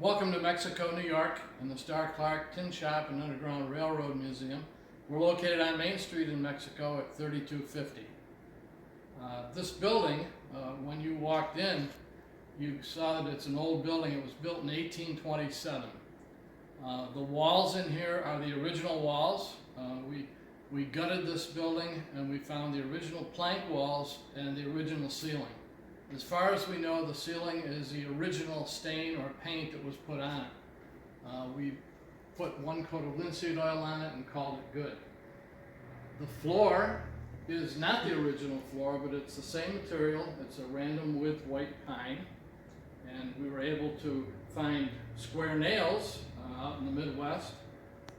Welcome to Mexico, New York, and the Starr Tin Shop and Underground Railroad Museum. We're located on Main Street in Mexico at 3250. This building, when you walked in, you saw that it's an old building. It was built in 1827. The walls in here are the original walls. We gutted this building and we found the original plank walls and the original ceiling. As far as we know, the ceiling is the original stain or paint that was put on it. We put one coat of linseed oil on it and called it good. The floor is not the original floor, but it's the same material. It's a random width white pine. And we were able to find square nails out in the Midwest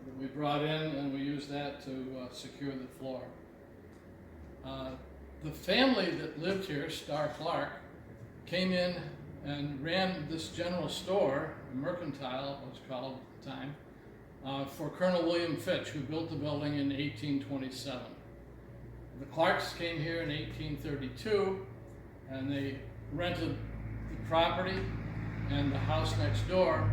that we brought in, and we used that to secure the floor. The family that lived here, Starr, came in and ran this general store, Mercantile it was called at the time, for Colonel William Fitch, who built the building in 1827. The Clarks came here in 1832, and they rented the property and the house next door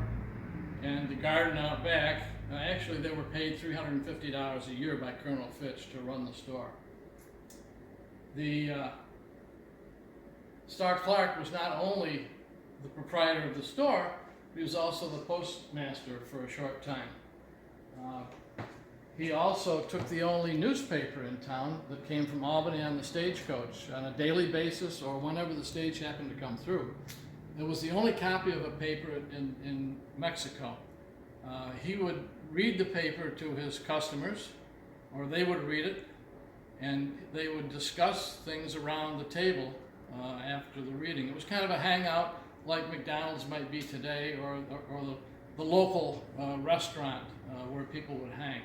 and the garden out back. Actually, they were paid $350 a year by Colonel Fitch to run the store. The Starr was not only the proprietor of the store, he was also the postmaster for a short time. He also took the only newspaper in town that came from Albany on the stagecoach on a daily basis or whenever the stage happened to come through. It was the only copy of a paper in Mexico. He would read the paper to his customers, or they would read it, and they would discuss things around the table after the reading. It was kind of a hangout like McDonald's might be today, or the local restaurant where people would hang.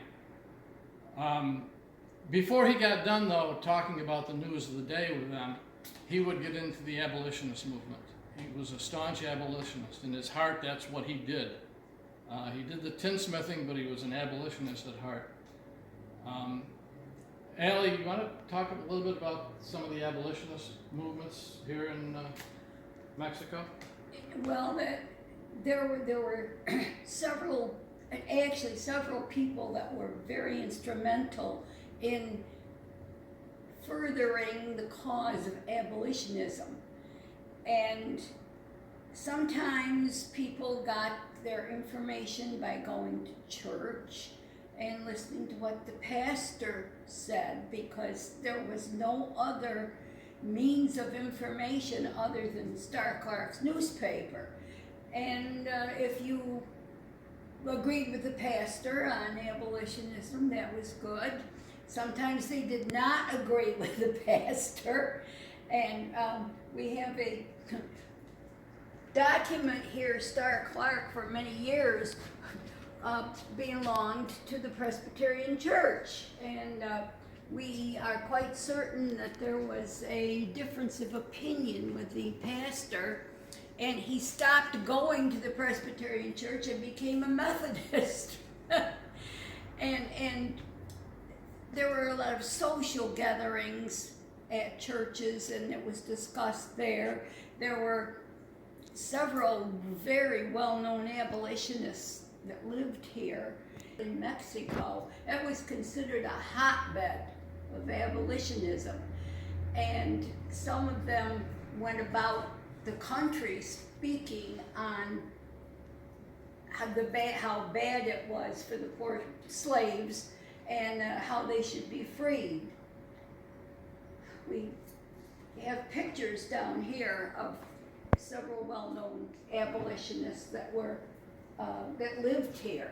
Before he got done, though, talking about the news of the day with them, he would get into the abolitionist movement. He was a staunch abolitionist. In his heart, that's what he did. He did the tinsmithing, but he was an abolitionist at heart. Allie, you want to talk a little bit about some of the abolitionist movements here in Mexico? Well, there were several people that were very instrumental in furthering the cause of abolitionism. And sometimes people got their information by going to church and listening to what the pastor said, because there was no other means of information other than Starr newspaper. And if you agreed with the pastor on abolitionism, that was good. Sometimes they did not agree with the pastor, and we have a document here. Starr for many years belonged to the Presbyterian Church, and we are quite certain that there was a difference of opinion with the pastor, and he stopped going to the Presbyterian Church and became a Methodist. and there were a lot of social gatherings at churches, and it was discussed there. There were several very well-known abolitionists that lived here in Mexico. It was considered a hotbed of abolitionism, and some of them went about the country speaking on how bad it was for the poor slaves and how they should be freed. We have pictures down here of several well-known abolitionists that lived here.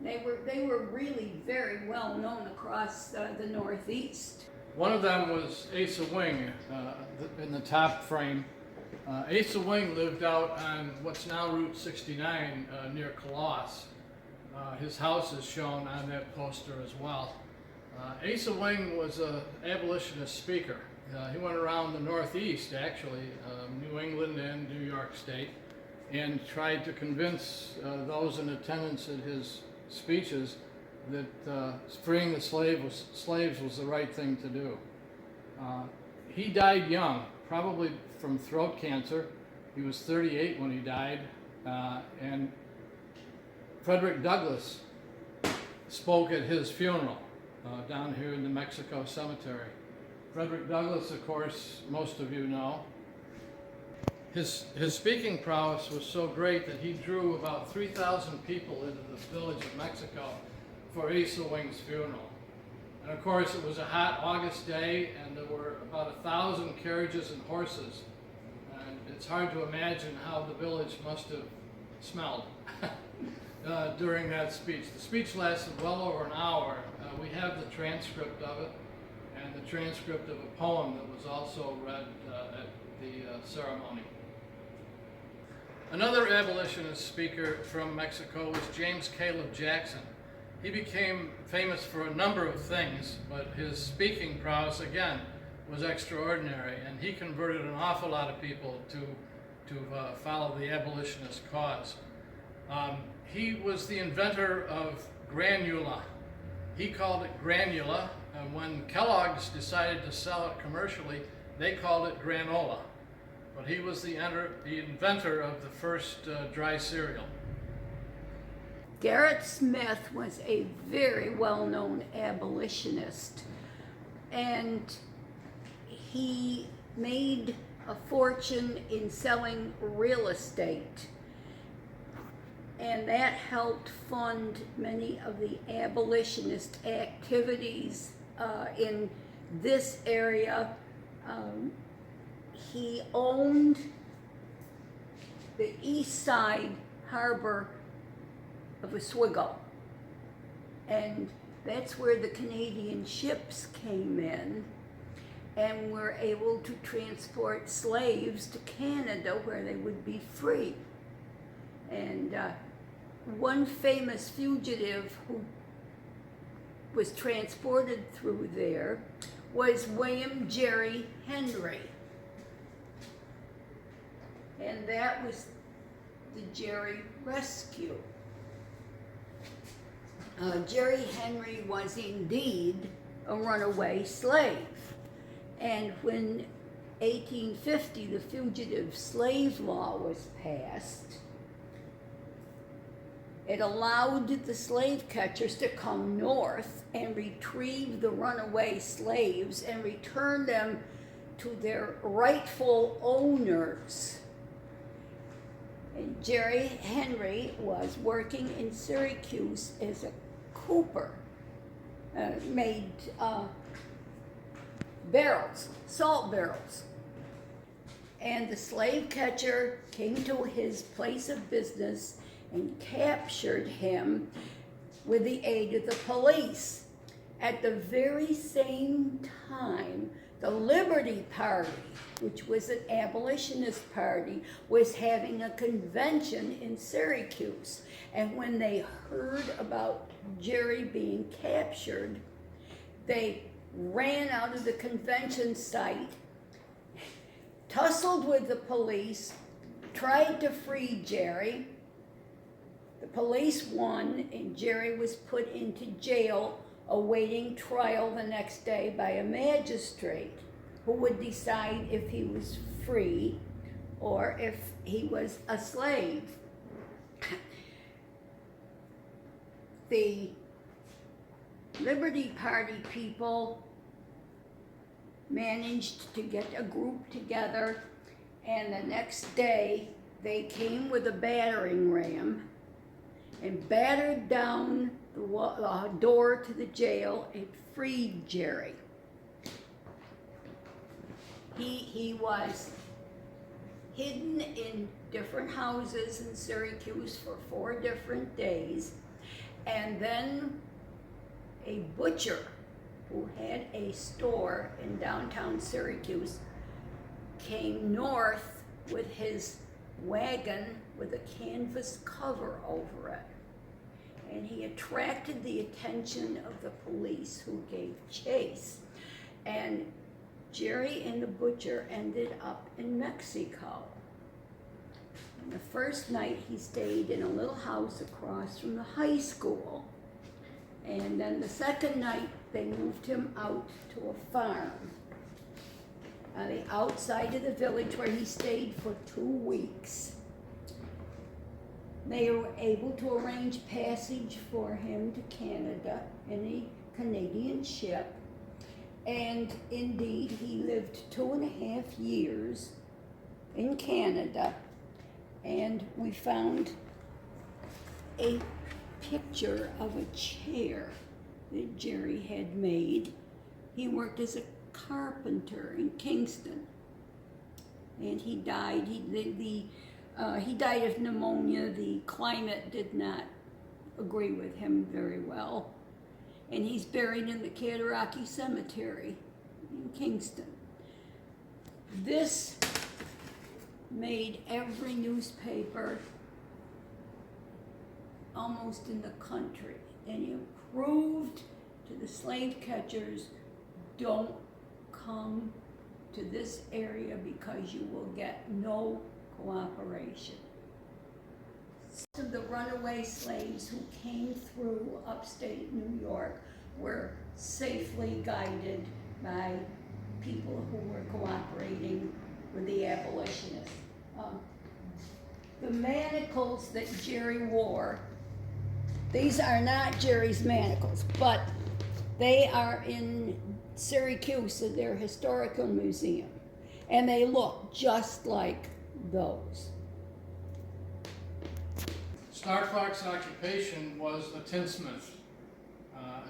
They were really very well known across the Northeast. One of them was Asa Wing in the top frame. Asa Wing lived out on what's now Route 69 near Colossus. His house is shown on that poster as well. Asa Wing was an abolitionist speaker. He went around the Northeast, actually, New England and New York State, and tried to convince those in attendance at his speeches that freeing the slaves was the right thing to do. He died young, probably from throat cancer. He was 38 when he died, And Frederick Douglass spoke at his funeral down here in the Mexico Cemetery. Frederick Douglass, of course, most of you know. His speaking prowess was so great that he drew about 3,000 people into the village of Mexico for Asa Wing's funeral. And of course, it was a hot August day, and there were about 1,000 carriages and horses. And it's hard to imagine how the village must have smelled during that speech. The speech lasted well over an hour. We have the transcript of it, and the transcript of a poem that was also read at the ceremony. Another abolitionist speaker from Mexico was James Caleb Jackson. He became famous for a number of things, but his speaking prowess, again, was extraordinary, and he converted an awful lot of people to follow the abolitionist cause. He was the inventor of granula. He called it granula, and when Kellogg's decided to sell it commercially, they called it granola. But he was the inventor of the first dry cereal. Garrett Smith was a very well-known abolitionist, and he made a fortune in selling real estate, and that helped fund many of the abolitionist activities in this area. He owned the east side harbor of Oswego, and that's where the Canadian ships came in and were able to transport slaves to Canada where they would be free. And one famous fugitive who was transported through there was William Jerry Henry, and that was the Jerry Rescue. Jerry Henry was indeed a runaway slave, and when 1850 the Fugitive Slave Law was passed, it allowed the slave catchers to come north and retrieve the runaway slaves and return them to their rightful owners. And Jerry Henry was working in Syracuse as a cooper, made barrels, salt barrels. And the slave catcher came to his place of business and captured him with the aid of the police. At the very same time, the Liberty Party, which was an abolitionist party, was having a convention in Syracuse. And when they heard about Jerry being captured, they ran out of the convention site, tussled with the police, tried to free Jerry. The police won, and Jerry was put into jail awaiting trial the next day by a magistrate who would decide if he was free or if he was a slave. The Liberty Party people managed to get a group together, and the next day they came with a battering ram and battered down the door to the jail and freed Jerry. He was hidden in different houses in Syracuse for 4 different days, and then a butcher who had a store in downtown Syracuse came north with his wagon with a canvas cover over it. And he attracted the attention of the police, who gave chase. And Jerry and the butcher ended up in Mexico. And the first night he stayed in a little house across from the high school. And then the second night they moved him out to a farm on the outside of the village, where he stayed for 2 weeks. They were able to arrange passage for him to Canada in a Canadian ship. And indeed, he lived 2.5 years in Canada. And we found a picture of a chair that Jerry had made. He worked as a carpenter in Kingston, and he died. He died of pneumonia. The climate did not agree with him very well, and he's buried in the Cataraqui Cemetery in Kingston. This made every newspaper almost in the country, and it proved to the slave catchers, don't come to this area because you will get no cooperation. Some of the runaway slaves who came through upstate New York were safely guided by people who were cooperating with the abolitionists. The manacles that Jerry wore, these are not Jerry's manacles, but they are in Syracuse at their historical museum, and they look just like those. Starr Clark's occupation was a tinsmith.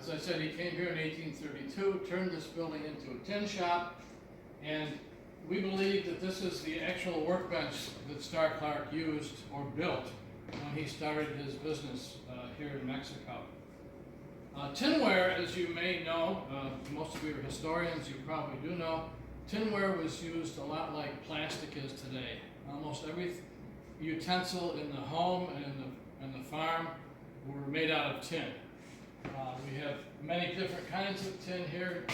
As I said, he came here in 1832, turned this building into a tin shop, and we believe that this is the actual workbench that Starr Clark used or built when he started his business here in Mexico. Tinware, as you may know, most of you are historians, you probably do know, tinware was used a lot like plastic is today. Almost every utensil in the home and the farm were made out of tin. We have many different kinds of tin here,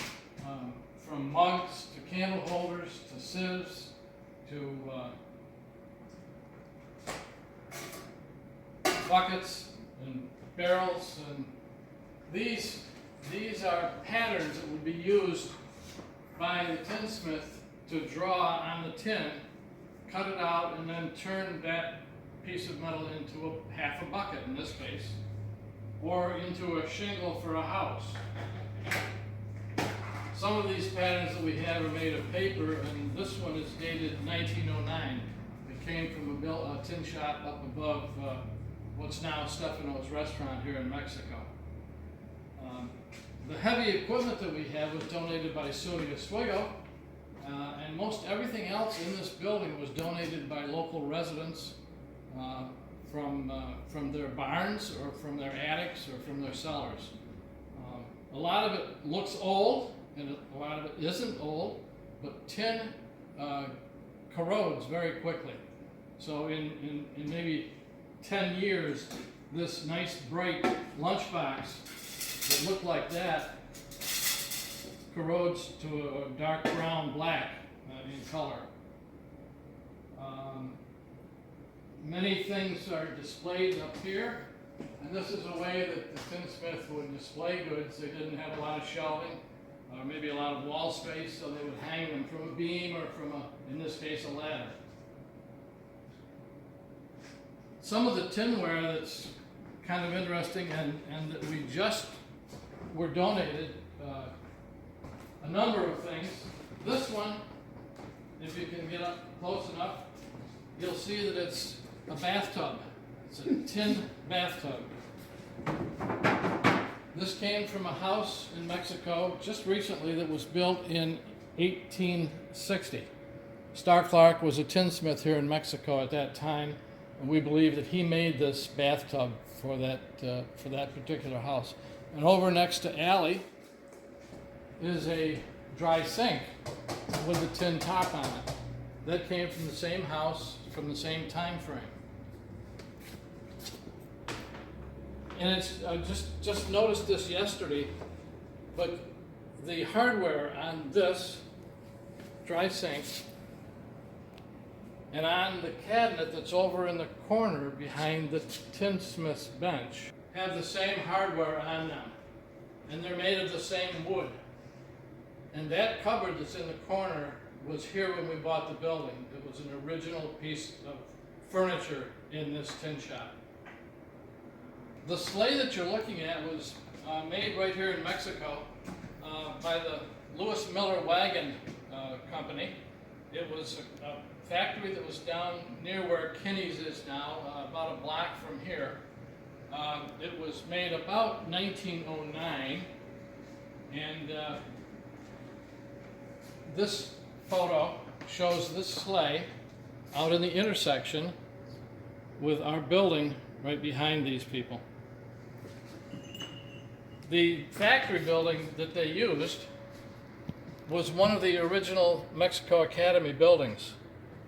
from mugs to candle holders to sieves to buckets and barrels, and these are patterns that would be used by the tinsmith to draw on the tin, cut it out, and then turn that piece of metal into half a bucket in this case, or into a shingle for a house. Some of these patterns that we have are made of paper, and this one is dated 1909. It came from a tin shop up above what's now Stefano's restaurant here in Mexico. The heavy equipment that we have was donated by Sonia Oswego, and most everything else in this building was donated by local residents from their barns or from their attics or from their cellars. A lot of it looks old, and a lot of it isn't old, but tin corrodes very quickly. So in maybe 10 years, this nice bright lunchbox that looked like that corrodes to a dark brown black in color. Many things are displayed up here, and this is a way that the tinsmith would display goods. They didn't have a lot of shelving, or maybe a lot of wall space, so they would hang them from a beam or from in this case, a ladder. Some of the tinware that's kind of interesting and that we just were donated a number of things. This one, if you can get up close enough, you'll see that it's a bathtub. It's a tin bathtub. This came from a house in Mexico just recently that was built in 1860. Starr Clark was a tinsmith here in Mexico at that time, and we believe that he made this bathtub for that particular house. And over next to Allie is a dry sink with a tin top on it. That came from the same house, from the same time frame. And it's just noticed this yesterday, but the hardware on this dry sink and on the cabinet that's over in the corner behind the tinsmith's bench have the same hardware on them, and they're made of the same wood. And that cupboard that's in the corner was here when we bought the building. It was an original piece of furniture in this tin shop. The sleigh that you're looking at was made right here in Mexico by the Lewis Miller Wagon Company. It was a factory that was down near where Kinney's is now, about a block from here. It was made about 1909, and this photo shows this sleigh out in the intersection with our building right behind these people. The factory building that they used was one of the original Mexico Academy buildings.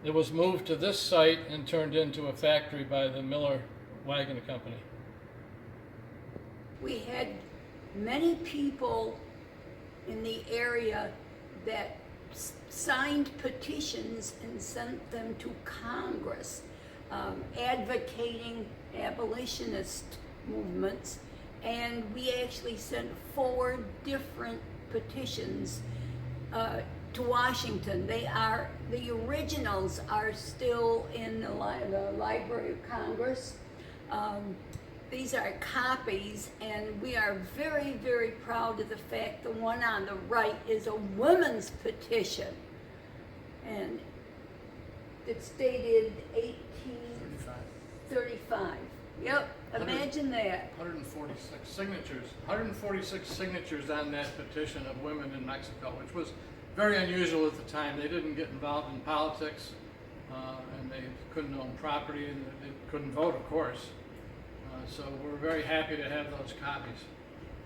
It was moved to this site and turned into a factory by the Miller Wagon Company. We had many people in the area that signed petitions and sent them to Congress, advocating abolitionist movements, and we actually sent 4 different petitions to Washington. The originals are still in the Library of Congress. These are copies, and we are very, very proud of the fact the one on the right is a women's petition, and it's dated 1835. Yep, imagine that. 146 signatures. 146 signatures on that petition of women in Mexico, which was very unusual at the time. They didn't get involved in politics, and they couldn't own property, and they couldn't vote, of course. So we're very happy to have those copies.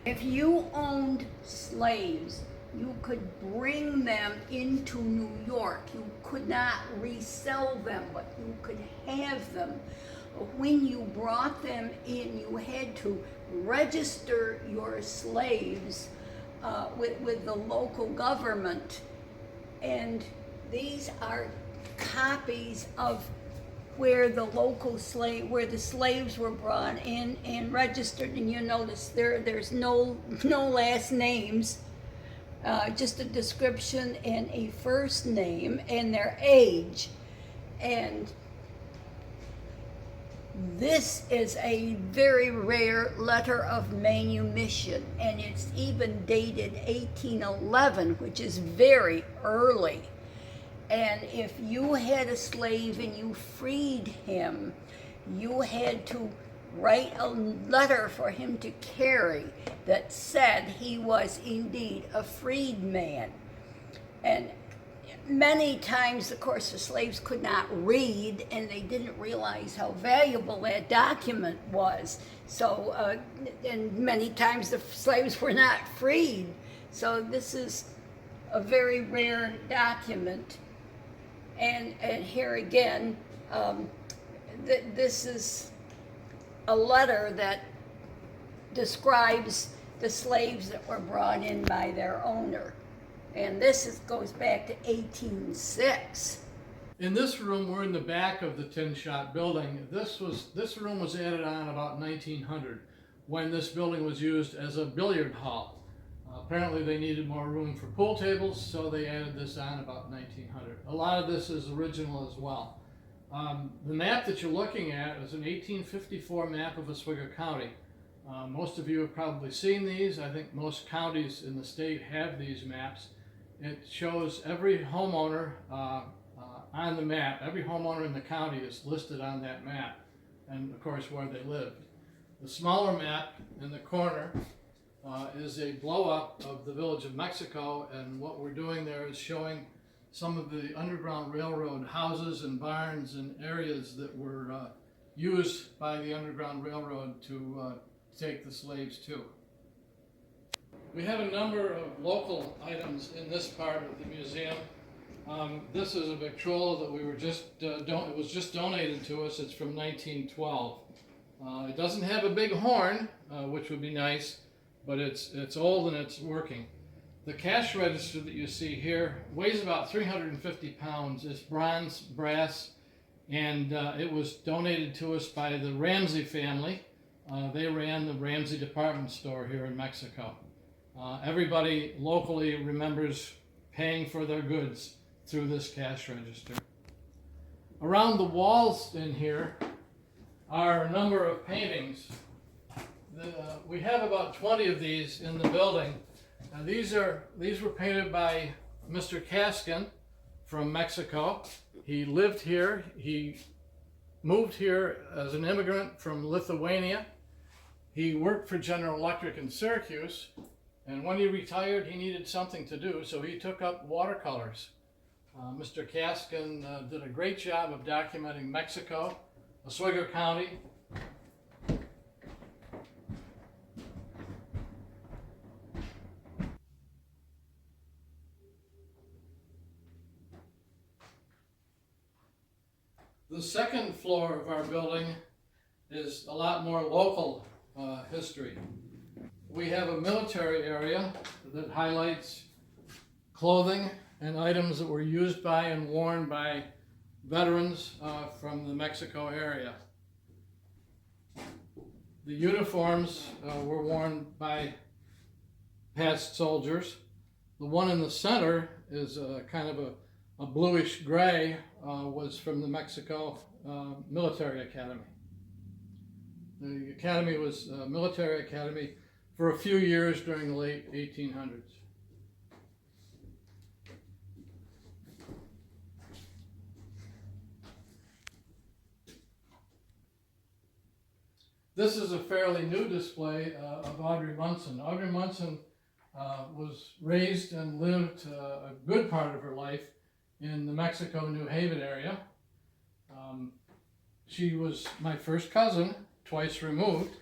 If you owned slaves, you could bring them into New York. You could not resell them, but you could have them. When you brought them in, you had to register your slaves with the local government. And these are copies of where the slaves were brought in and registered. And you notice there's no last names, just a description and a first name and their age. And this is a very rare letter of manumission, and it's even dated 1811, which is very early. And if you had a slave and you freed him, you had to write a letter for him to carry that said he was indeed a freed man. And many times, of course, the slaves could not read, and they didn't realize how valuable that document was. So, and many times the slaves were not freed. So this is a very rare document. And here again, this is a letter that describes the slaves that were brought in by their owner. And this goes back to 1806. In this room, we're in the back of the tin shop building. This room was added on about 1900 when this building was used as a billiard hall. Apparently they needed more room for pool tables, so they added this on about 1900. A lot of this is original as well. The map that you're looking at is an 1854 map of Oswego County. Most of you have probably seen these. I think most counties in the state have these maps. It shows every homeowner on the map. Every homeowner in the county is listed on that map, and of course where they lived. The smaller map in the corner is a blow-up of the village of Mexico, and what we're doing there is showing some of the Underground Railroad houses and barns and areas that were used by the Underground Railroad to take the slaves to. We have a number of local items in this part of the museum. This is a Victrola that we were it was just donated to us. It's from 1912. It doesn't have a big horn, which would be nice, but it's old and it's working. The cash register that you see here weighs about 350 pounds. It's bronze, brass, and it was donated to us by the Ramsey family. They ran the Ramsey department store here in Mexico. Everybody locally remembers paying for their goods through this cash register. Around the walls in here are a number of paintings We have about 20 of these in the building. These were painted by Mr. Kaskin from Mexico. He lived here. He moved here as an immigrant from Lithuania. He worked for General Electric in Syracuse, and when he retired, he needed something to do, so he took up watercolors. Mr. Kaskin did a great job of documenting Mexico, Oswego County. The second floor of our building is a lot more local history. We have a military area that highlights clothing and items that were used by and worn by veterans from the Mexico area. The uniforms were worn by past soldiers. The one in the center is kind of a bluish gray, was from the Mexico Military Academy. The academy was a military academy for a few years during the late 1800s. This is a fairly new display of Audrey Munson. Audrey Munson was raised and lived a good part of her life in the Mexico, New Haven area. She was my first cousin, twice removed.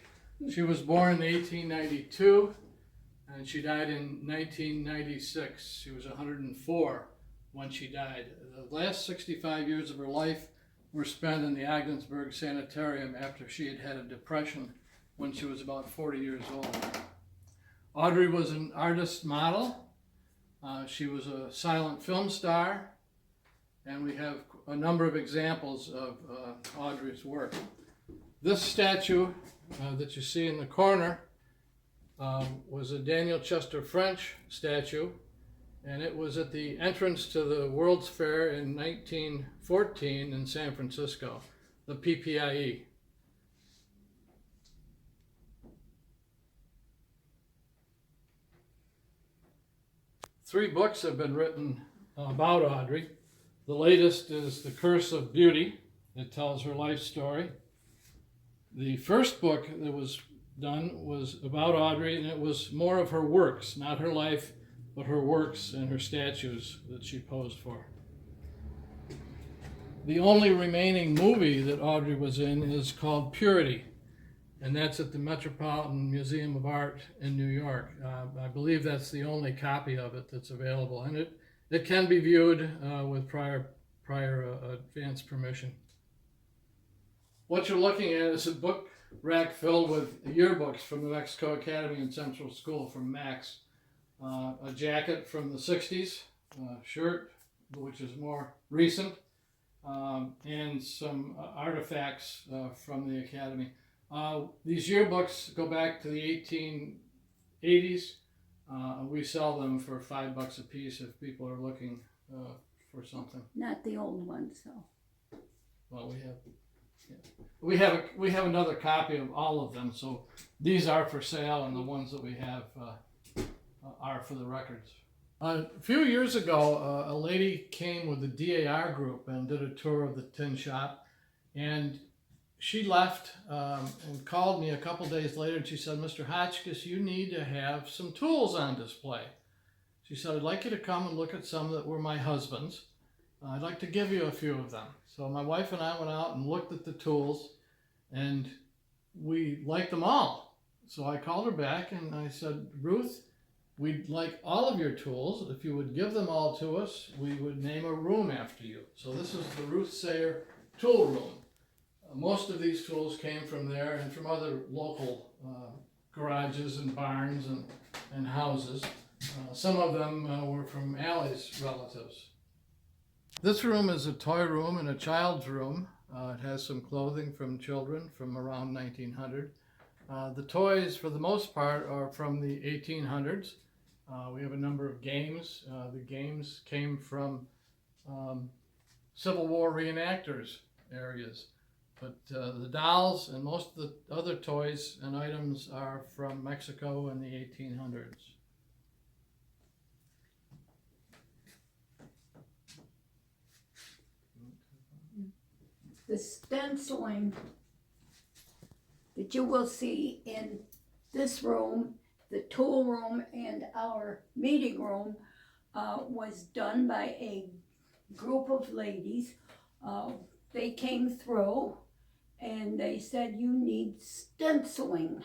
She was born in 1892 and she died in 1996. She was 104 when she died. The last 65 years of her life were spent in the Ogdensburg Sanitarium after she had had a depression when she was about 40 years old. Audrey was an artist model. She was a silent film star, and we have a number of examples of Audrey's work. This statue that you see in the corner was a Daniel Chester French statue, and it was at the entrance to the World's Fair in 1914 in San Francisco, the PPIE. Three books have been written about Audrey. The latest is The Curse of Beauty. It tells her life story. The first book that was done was about Audrey, and it was more of her works, not her life, but her works and her statues that she posed for. The only remaining movie that Audrey was in is called Purity, and that's at the Metropolitan Museum of Art in New York. I believe that's the only copy of it that's available, and it can be viewed with prior advance permission. What you're looking at is a book rack filled with yearbooks from the Mexico Academy and Central School from Max. A jacket from the 60s, shirt, which is more recent, and some artifacts from the Academy. These yearbooks go back to the 1880s. We sell them for $5 a piece if people are looking for something. Not the old ones, though. Well, we have another copy of all of them, so these are for sale, and the ones that we have are for the records. A few years ago, a lady came with the DAR group and did a tour of the tin shop, and she left and called me a couple days later, and she said, "Mr. Hotchkiss, you need to have some tools on display." She said, "I'd like you to come and look at some that were my husband's. I'd like to give you a few of them." So my wife and I went out and looked at the tools, and we liked them all. So I called her back and I said, "Ruth, we'd like all of your tools. If you would give them all to us, we would name a room after you." So this is the Ruth Sayer tool room. Most of these tools came from there and from other local garages and barns and houses. Some of them were from Allie's relatives. This room is a toy room and a child's room. It has some clothing from children from around 1900. The toys, for the most part, are from the 1800s. We have a number of games. The games came from Civil War reenactors areas. But the dolls and most of the other toys and items are from Mexico in the 1800s. The stenciling that you will see in this room, the tool room, and our meeting room was done by a group of ladies. They came through and they said, you need stenciling.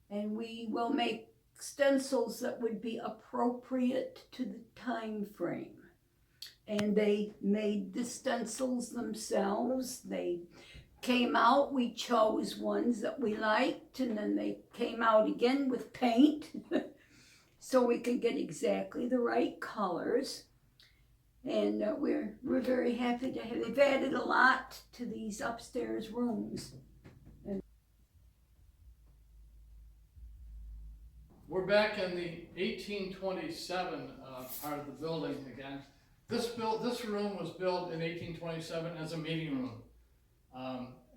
And we will make stencils that would be appropriate to the time frame. And they made the stencils themselves. They came out, we chose ones that we liked, and then they came out again with paint so we could get exactly the right colors. And we're very happy to have, they've added a lot to these upstairs rooms. We're back in the 1827 part of the building again. This room was built in 1827 as a meeting room.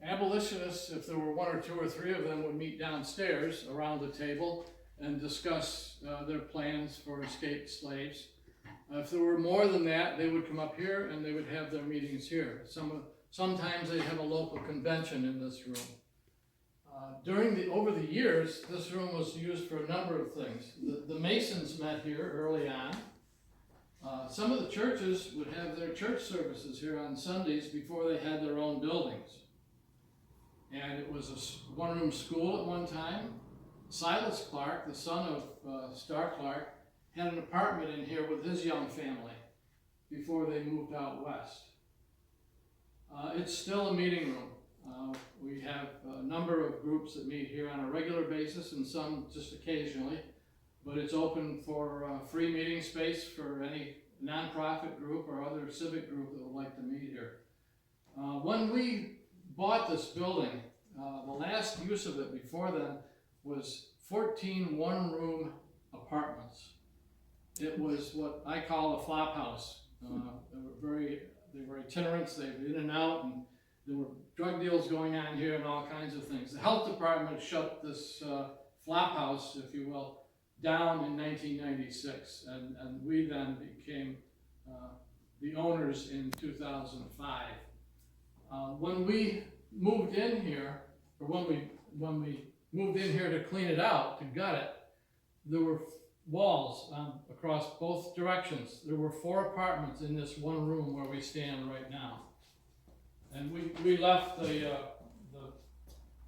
Abolitionists, if there were one or two or three of them, would meet downstairs around the table and discuss their plans for escaped slaves. If there were more than that, they would come up here and they would have their meetings here. Sometimes they'd have a local convention in this room. Over the years, this room was used for a number of things. The Masons met here early on. Some of the churches would have their church services here on Sundays before they had their own buildings. And it was a one-room school at one time. Silas Clark, the son of Starr Clark, had an apartment in here with his young family before they moved out west. It's still a meeting room. We have a number of groups that meet here on a regular basis and some just occasionally, but it's open for free meeting space for any nonprofit group or other civic group that would like to meet here. When we bought this building, the last use of it before then was 14 one-room apartments. It was what I call a flop house. They were itinerants, they were in and out, and there were drug deals going on here and all kinds of things. The health department shut this flop house, if you will, down in 1996, and we then became the owners in 2005. When we moved in here, or when we moved in here to clean it out, to gut it, there were walls across both directions. There were 4 apartments in this one room where we stand right now. And we left the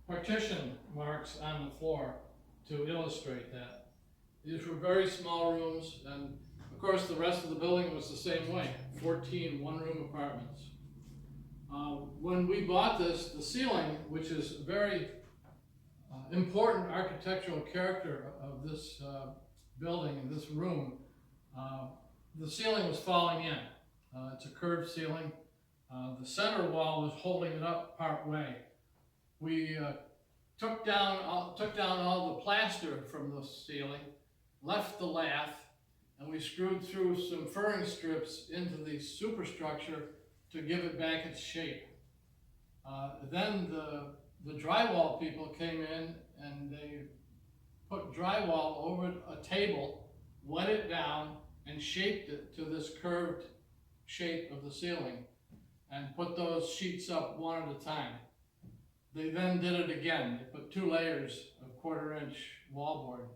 partition marks on the floor to illustrate that. These were very small rooms, and of course the rest of the building was the same way, 14 one-room apartments. When we bought this, the ceiling, which is a very important architectural character of this building and this room, the ceiling was falling in. It's a curved ceiling. The center wall was holding it up part way. We took down all the plaster from the ceiling, left the lath, and we screwed through some furring strips into the superstructure to give it back its shape. Then the drywall people came in and they put drywall over a table, wet it down, and shaped it to this curved shape of the ceiling, and put those sheets up one at a time. They then did it again. They put 2 layers of 1/4-inch wallboard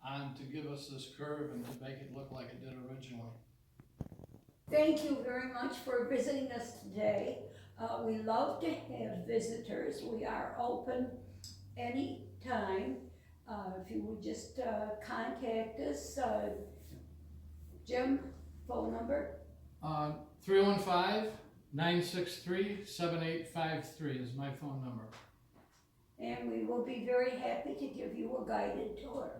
on to give us this curve and to make it look like it did originally. Thank you very much for visiting us today. We love to have visitors. We are open anytime. If you would just contact us. Jim, phone number? 315-963-7853 is my phone number. And we will be very happy to give you a guided tour.